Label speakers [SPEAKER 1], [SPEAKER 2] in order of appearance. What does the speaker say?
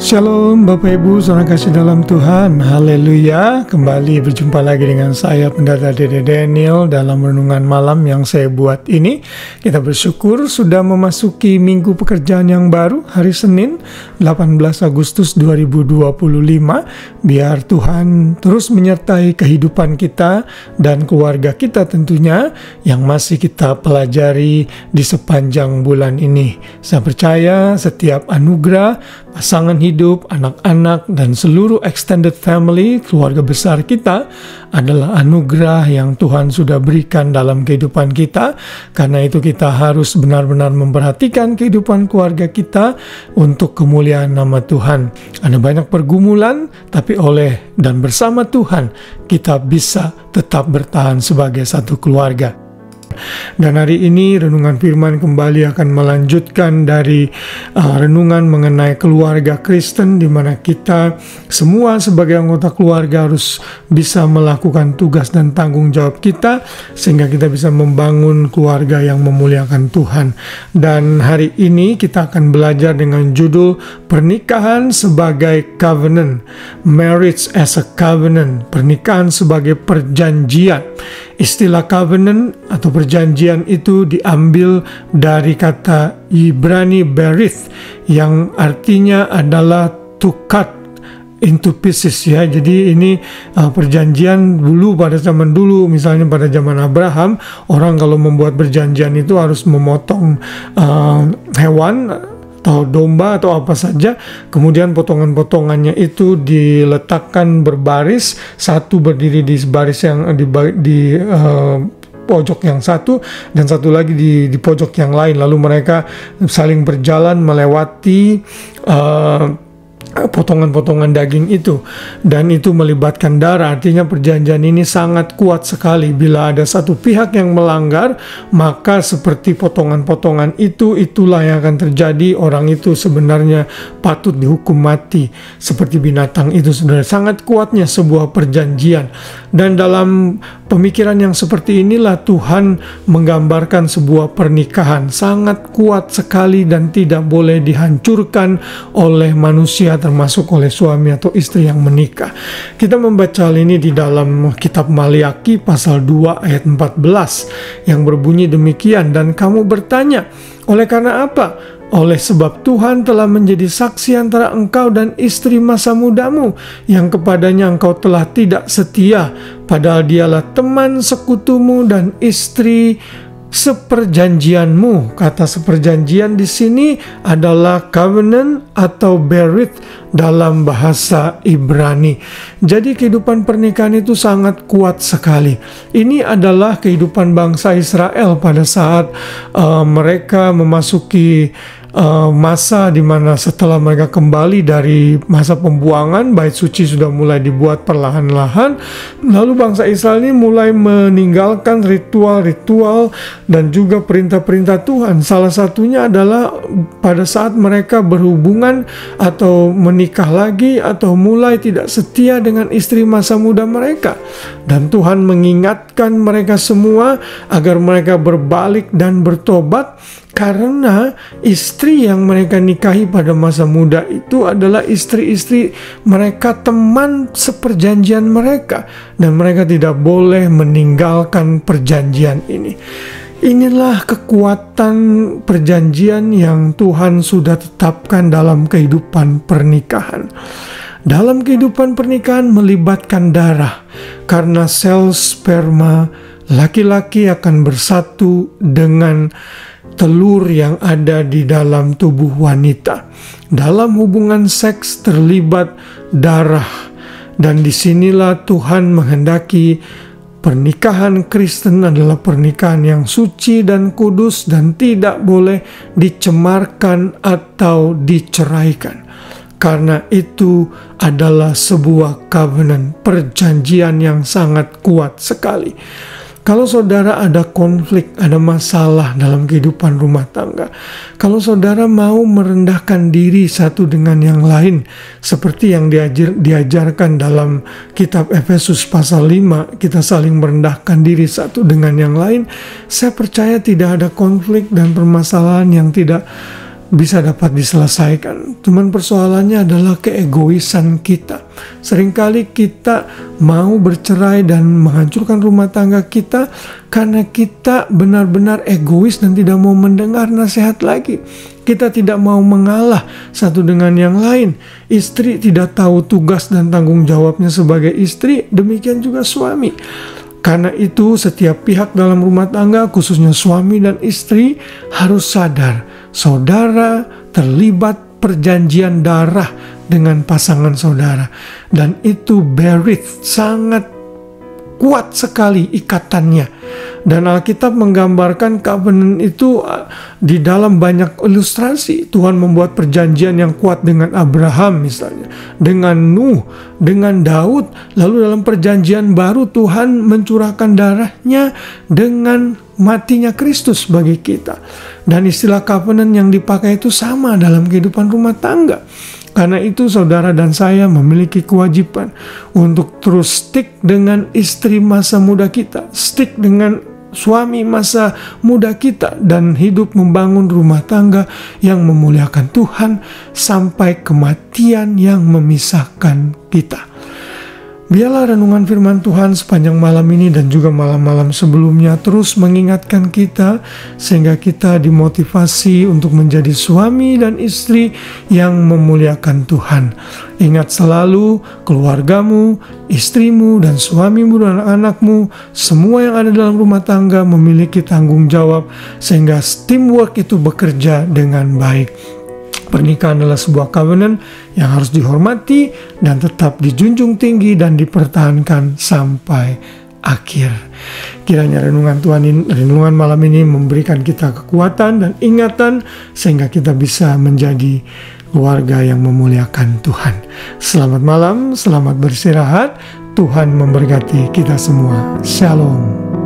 [SPEAKER 1] Shalom Bapak Ibu, saudara kasih dalam Tuhan. Haleluya. Kembali berjumpa lagi dengan saya Pendeta Dede Daniel dalam renungan malam yang saya buat ini. Kita bersyukur sudah memasuki minggu pekerjaan yang baru, hari Senin 18 Agustus 2025. Biar Tuhan terus menyertai kehidupan kita dan keluarga kita tentunya yang masih kita pelajari di sepanjang bulan ini. Saya percaya setiap anugerah, pasangan hidup, anak-anak, dan seluruh extended family, keluarga besar kita adalah anugerah yang Tuhan sudah berikan dalam kehidupan kita. Karena itu kita harus benar-benar memperhatikan kehidupan keluarga kita untuk kemuliaan nama Tuhan. Ada banyak pergumulan, tapi oleh dan bersama Tuhan kita bisa tetap bertahan sebagai satu keluarga. Dan hari ini renungan firman kembali akan melanjutkan dari renungan mengenai keluarga Kristen, di mana kita semua sebagai anggota keluarga harus bisa melakukan tugas dan tanggung jawab kita sehingga kita bisa membangun keluarga yang memuliakan Tuhan. Dan hari ini kita akan belajar dengan judul pernikahan sebagai covenant, marriage as a covenant, pernikahan sebagai perjanjian. Istilah covenant atau perjanjian itu diambil dari kata Ibrani berith yang artinya adalah to cut into pieces ya. Jadi ini perjanjian dulu, pada zaman dulu, misalnya pada zaman Abraham, orang kalau membuat perjanjian itu harus memotong hewan atau domba atau apa saja, kemudian potongan-potongannya itu diletakkan berbaris, satu berdiri di baris yang di pojok yang satu dan satu lagi di pojok yang lain, lalu mereka saling berjalan melewati potongan-potongan daging itu, dan itu melibatkan darah. Artinya perjanjian ini sangat kuat sekali. Bila ada satu pihak yang melanggar, maka seperti potongan-potongan itu, itulah yang akan terjadi. Orang itu sebenarnya patut dihukum mati seperti binatang itu. Saudara, sangat kuatnya sebuah perjanjian. Dan dalam pemikiran yang seperti inilah Tuhan menggambarkan sebuah pernikahan sangat kuat sekali dan tidak boleh dihancurkan oleh manusia, termasuk oleh suami atau istri yang menikah. Kita membaca hal ini di dalam kitab Maliaki pasal 2 ayat 14 yang berbunyi demikian, dan kamu bertanya, oleh karena apa? Oleh sebab Tuhan telah menjadi saksi antara engkau dan istri masa mudamu, yang kepadanya engkau telah tidak setia, padahal dialah teman sekutumu dan istri seperjanjianmu. Kata seperjanjian di sini adalah covenant atau berith dalam bahasa Ibrani. Jadi kehidupan pernikahan itu sangat kuat sekali. Ini adalah kehidupan bangsa Israel pada saat mereka memasuki masa di mana setelah mereka kembali dari masa pembuangan, bait suci sudah mulai dibuat perlahan-lahan. Lalu bangsa Israel ini mulai meninggalkan ritual-ritual dan juga perintah-perintah Tuhan. Salah satunya adalah pada saat mereka berhubungan atau menikah lagi atau mulai tidak setia dengan istri masa muda mereka. Dan Tuhan mengingatkan mereka semua agar mereka berbalik dan bertobat, karena istri yang mereka nikahi pada masa muda itu adalah istri-istri mereka, teman seperjanjian mereka, dan mereka tidak boleh meninggalkan perjanjian ini. Inilah kekuatan perjanjian yang Tuhan sudah tetapkan dalam kehidupan pernikahan. Dalam kehidupan pernikahan melibatkan darah, karena sel sperma laki-laki akan bersatu dengan telur yang ada di dalam tubuh wanita. Dalam hubungan seks terlibat darah, dan disinilah Tuhan menghendaki pernikahan Kristen adalah pernikahan yang suci dan kudus dan tidak boleh dicemarkan atau diceraikan. Karena itu adalah sebuah covenant, perjanjian yang sangat kuat sekali. Kalau saudara ada konflik, ada masalah dalam kehidupan rumah tangga, kalau saudara mau merendahkan diri satu dengan yang lain, seperti yang diajarkan dalam kitab Efesus pasal 5, kita saling merendahkan diri satu dengan yang lain, saya percaya tidak ada konflik dan permasalahan yang tidak bisa dapat diselesaikan. Cuman persoalannya adalah keegoisan kita. Seringkali kita mau bercerai dan menghancurkan rumah tangga kita karena kita benar-benar egois dan tidak mau mendengar nasihat lagi. Kita tidak mau mengalah satu dengan yang lain. Istri tidak tahu tugas dan tanggung jawabnya sebagai istri, demikian juga suami. Karena itu setiap pihak dalam rumah tangga, khususnya suami dan istri, harus sadar saudara terlibat perjanjian darah dengan pasangan saudara. Dan itu berith, sangat kuat sekali ikatannya. Dan Alkitab menggambarkan covenant itu di dalam banyak ilustrasi. Tuhan membuat perjanjian yang kuat dengan Abraham misalnya, dengan Nuh, dengan Daud. Lalu dalam perjanjian baru Tuhan mencurahkan darahnya dengan matinya Kristus bagi kita. Dan istilah covenant yang dipakai itu sama dalam kehidupan rumah tangga. Karena itu saudara dan saya memiliki kewajiban untuk terus stick dengan istri masa muda kita, stick dengan suami masa muda kita, dan hidup membangun rumah tangga yang memuliakan Tuhan sampai kematian yang memisahkan kita. Biarlah renungan firman Tuhan sepanjang malam ini dan juga malam-malam sebelumnya terus mengingatkan kita sehingga kita dimotivasi untuk menjadi suami dan istri yang memuliakan Tuhan. Ingat selalu keluargamu, istrimu dan suamimu dan anak-anakmu, semua yang ada dalam rumah tangga memiliki tanggung jawab sehingga teamwork itu bekerja dengan baik. Pernikahan adalah sebuah covenant yang harus dihormati dan tetap dijunjung tinggi dan dipertahankan sampai akhir. Kiranya renungan malam ini memberikan kita kekuatan dan ingatan sehingga kita bisa menjadi keluarga yang memuliakan Tuhan. Selamat malam, selamat beristirahat. Tuhan memberkati kita semua. Shalom.